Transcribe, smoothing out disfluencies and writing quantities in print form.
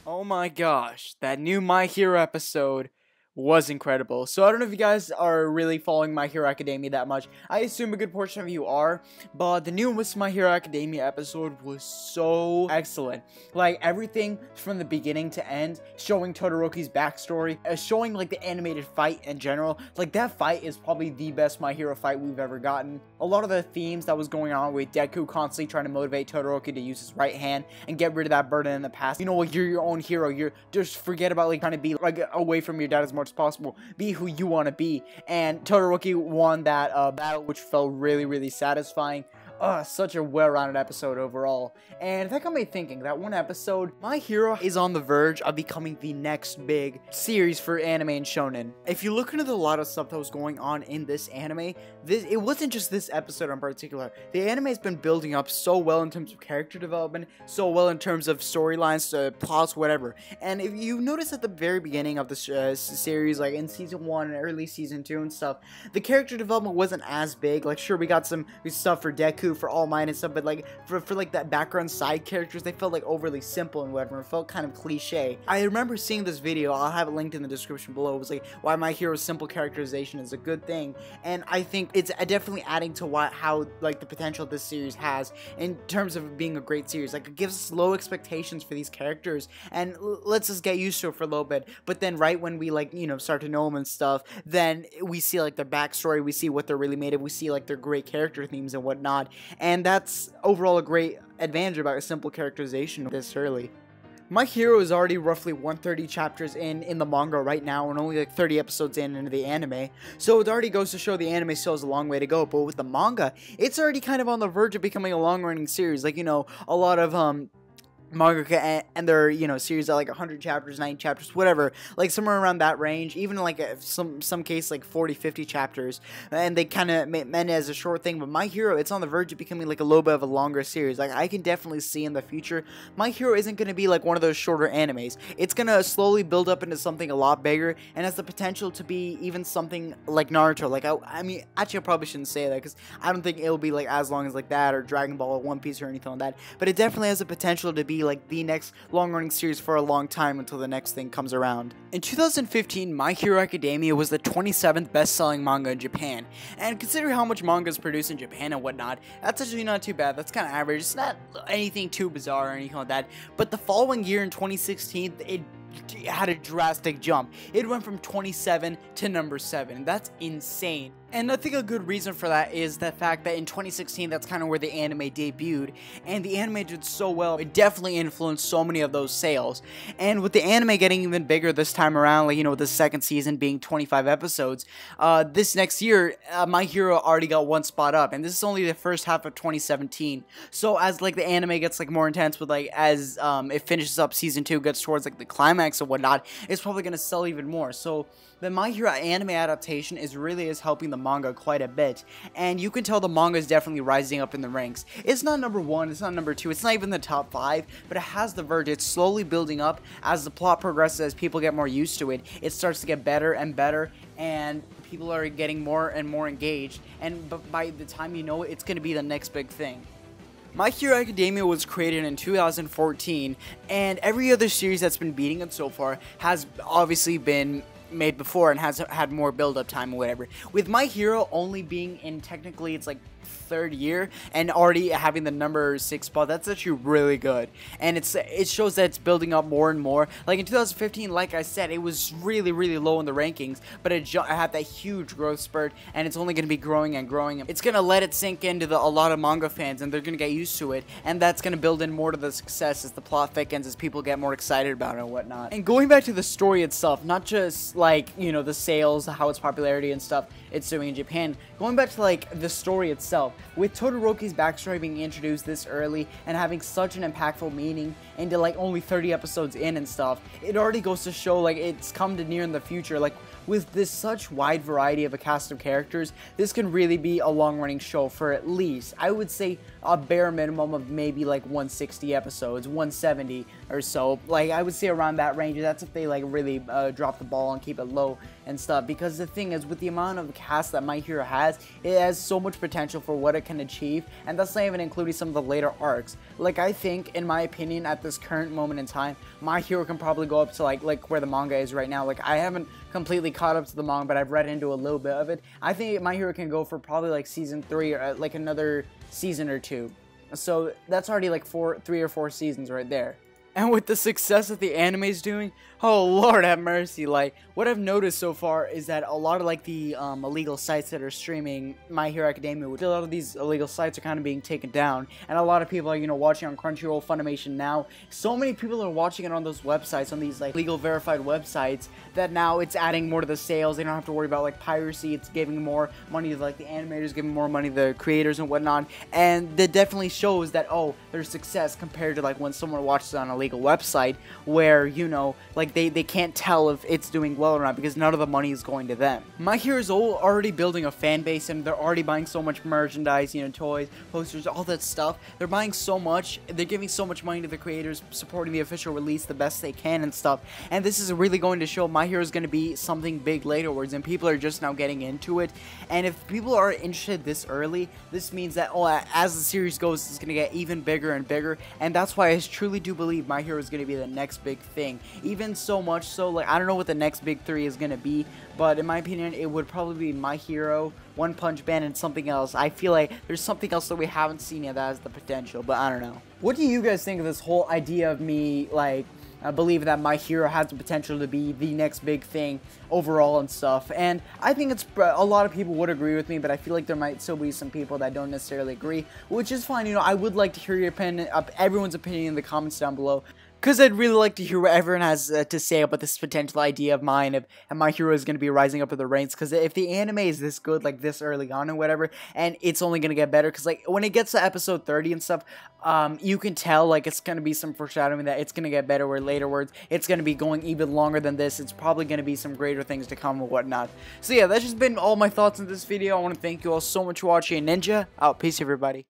Oh my gosh, that new My Hero episode was incredible. So I don't know if you guys are really following My Hero Academia that much. I assume a good portion of you are, but the newest My Hero Academia episode was so excellent. Like everything from the beginning to end, showing Todoroki's backstory, showing like the animated fight in general. Like that fight is probably the best My Hero fight we've ever gotten. A lot of the themes that was going on with Deku constantly trying to motivate Todoroki to use his right hand and get rid of that burden in the past. You know what, you're your own hero. You're just forget about like trying to be like away from your dad as much as possible. Be who you want to be. And Todoroki won that battle, which felt really satisfying. Such a well-rounded episode overall. And that got me thinking, that one episode, My Hero is on the verge of becoming the next big series for anime and shonen. If you look into a lot of stuff that was going on in this anime, it wasn't just this episode in particular. The anime has been building up so well in terms of character development, so well in terms of storylines, plots, whatever. And if you notice at the very beginning of the series, like in season 1 and early season 2 and stuff, the character development wasn't as big. Like sure, we got some stuff for Deku, for All Might and stuff, but like for like that background side characters, they felt like overly simple and whatever. It felt kind of cliche. I remember seeing this video, I'll have it linked in the description below. It was like why My Hero's simple characterization is a good thing, and I think it's definitely adding to how like the potential this series has in terms of being a great series. Like it gives us low expectations for these characters and lets us get used to it for a little bit, but then right when we like, you know, start to know them and stuff, then we see like their backstory, we see what they're really made of, we see like their great character themes and whatnot. And that's overall a great advantage about a simple characterization this early. My Hero is already roughly 130 chapters in the manga right now, and only like 30 episodes into the anime. So it already goes to show the anime still has a long way to go. But with the manga, it's already kind of on the verge of becoming a long-running series. Like, you know, a lot of manga and their, you know, series are like 100 chapters, 90 chapters, whatever, like somewhere around that range, even like some case like 40-50 chapters, and they kind of meant it as a short thing. But My Hero, it's on the verge of becoming like a little bit of a longer series. Like I can definitely see in the future My Hero isn't going to be like one of those shorter animes. It's going to slowly build up into something a lot bigger and has the potential to be even something like Naruto. Like I mean, actually I probably shouldn't say that because I don't think it'll be like as long as like that, or Dragon Ball or One Piece or anything like that, but it definitely has the potential to be like the next long-running series for a long time until the next thing comes around. In 2015, My Hero Academia was the 27th best-selling manga in Japan, and consider how much manga is produced in Japan and whatnot, that's actually not too bad. That's kind of average. It's not anything too bizarre or anything like that, but the following year in 2016, it had a drastic jump. It went from 27 to number 7, and that's insane. And I think a good reason for that is the fact that in 2016, that's kind of where the anime debuted, and the anime did so well, it definitely influenced so many of those sales. And with the anime getting even bigger this time around, like, you know, the second season being 25 episodes, this next year, My Hero already got one spot up, and this is only the first half of 2017. So as, like, the anime gets, like, more intense with, like, as it finishes up, season 2 gets towards, like, the climax and whatnot, it's probably going to sell even more. So the My Hero anime adaptation really is helping the manga quite a bit, and you can tell the manga is definitely rising up in the ranks. It's not number 1, it's not number 2, it's not even the top 5, but it has the verge. It's slowly building up as the plot progresses, as people get more used to it. It starts to get better and better, and people are getting more and more engaged, and by the time you know it, it's going to be the next big thing. My Hero Academia was created in 2014, and every other series that's been beating it so far has obviously been made before and has had more build-up time or whatever. With My Hero only being in, technically it's like 3rd year and already having the number 6 spot, that's actually really good, and it shows that it's building up more and more. Like in 2015, like I said, it was really low in the rankings, but it had that huge growth spurt, and it's only going to be growing and growing. It's going to let it sink into a lot of manga fans, and they're going to get used to it, and that's going to build in more to the success as the plot thickens, as people get more excited about it and whatnot. And going back to the story itself, not just like, you know, the sales, how its popularity and stuff it's doing in Japan. Going back to like the story itself, with Todoroki's backstory being introduced this early and having such an impactful meaning into like only 30 episodes in and stuff, it already goes to show like it's come to near in the future. Like with this such wide variety of a cast of characters, this can really be a long-running show for at least, I would say, a bare minimum of maybe like 160 episodes, 170 or so. Like I would say around that range. That's if they like really drop the ball and keep it low and stuff. Because the thing is, with the amount of cast that My Hero has, it has so much potential for what it can achieve, and that's not even including some of the later arcs. Like I think, in my opinion, at this current moment in time, My Hero can probably go up to like where the manga is right now. Like I haven't completely caught up to the manga, but I've read into a little bit of it. I think My Hero can go for probably like season 3 or like another season or 2. So that's already like 3 or 4 seasons right there. And with the success that the anime is doing, oh lord have mercy, like what I've noticed so far is that a lot of like the illegal sites that are streaming My Hero Academia, a lot of these illegal sites are kind of being taken down, and a lot of people are, you know, watching on Crunchyroll, Funimation now. So many people are watching it on those websites, on these like legal verified websites, that now it's adding more to the sales. They don't have to worry about like piracy. It's giving more money to like the animators, giving more money to the creators and whatnot, and that definitely shows that, oh, there's success compared to like when someone watches it on a legal website where, you know, like they can't tell if it's doing well or not because none of the money is going to them. My Hero is already building a fan base, and they're already buying so much merchandise, you know, toys, posters, all that stuff. They're buying so much, they're giving so much money to the creators, supporting the official release the best they can and stuff, and this is really going to show My Hero is going to be something big laterwards, and people are just now getting into it. And if people are interested this early, this means that, oh, as the series goes, it's going to get even bigger and bigger, and that's why I truly do believe My Hero is going to be the next big thing. Even so much so, like, I don't know what the next big 3 is going to be, but in my opinion, it would probably be My Hero, One Punch Man, and something else. I feel like there's something else that we haven't seen yet that has the potential, but I don't know. What do you guys think of this whole idea of me, like, I believe that My Hero has the potential to be the next big thing overall and stuff? And I think it's, a lot of people would agree with me, but I feel like there might still be some people that don't necessarily agree, which is fine. You know, I would like to hear your opinion, everyone's opinion in the comments down below, because I'd really like to hear what everyone has to say about this potential idea of mine, and My Hero is going to be rising up to the ranks. Because if the anime is this good, like this early on and whatever, and it's only going to get better, because like when it gets to episode 30 and stuff, you can tell like it's going to be some foreshadowing that it's going to get better, where later words it's going to be going even longer than this. It's probably going to be some greater things to come and whatnot. So yeah, that's just been all my thoughts in this video. I want to thank you all so much for watching. Ninja out. Peace, everybody.